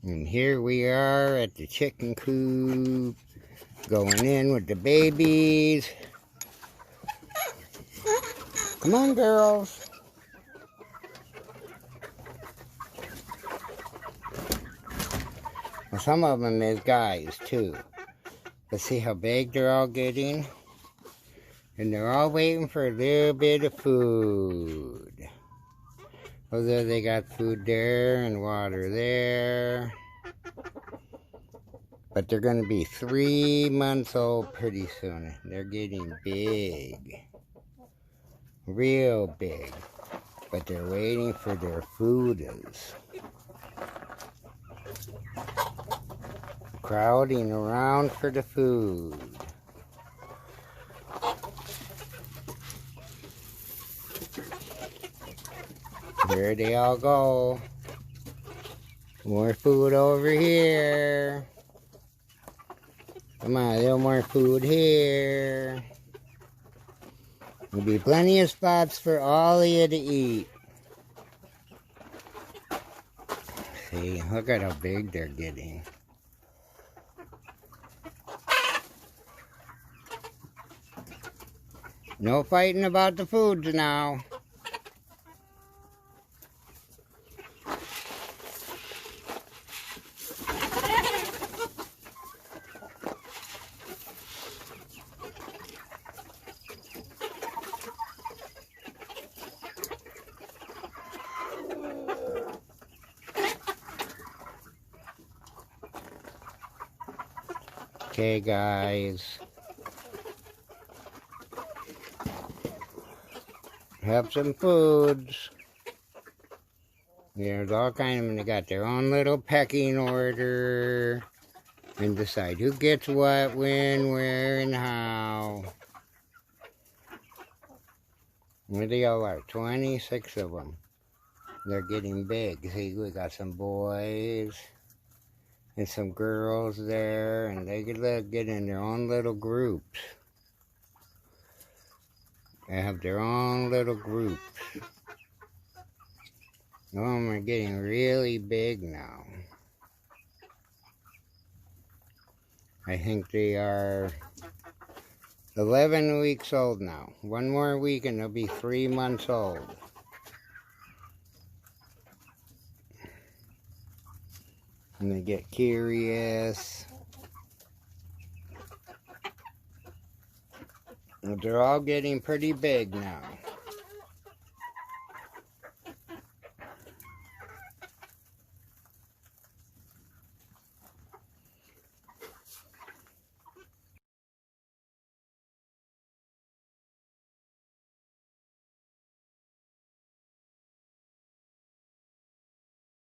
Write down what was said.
And here we are at the chicken coop, going in with the babies. Come on, girls. Well, some of them is guys, too. But see how big they're all getting? And they're all waiting for a little bit of food. Although they got food there and water there. But they're going to be 3 months old pretty soon. They're getting big. Real big. But they're waiting for their foodies. Crowding around for the food. Here they all go. More food over here. Come on, a little more food here. There'll be plenty of spots for all of you to eat. See, look at how big they're getting. No fighting about the foods now. Okay, guys. Have some foods. There's all kinds of them. They got their own little pecking order. And decide who gets what, when, where, and how. Where they all are. 26 of them. They're getting big. See, we got some boys. And some girls there, and they get in their own little groups. They have their own little groups. Some of them are getting really big now. I think they are 11 weeks old now. One more week and they'll be 3 months old. And they get curious. But they're all getting pretty big now.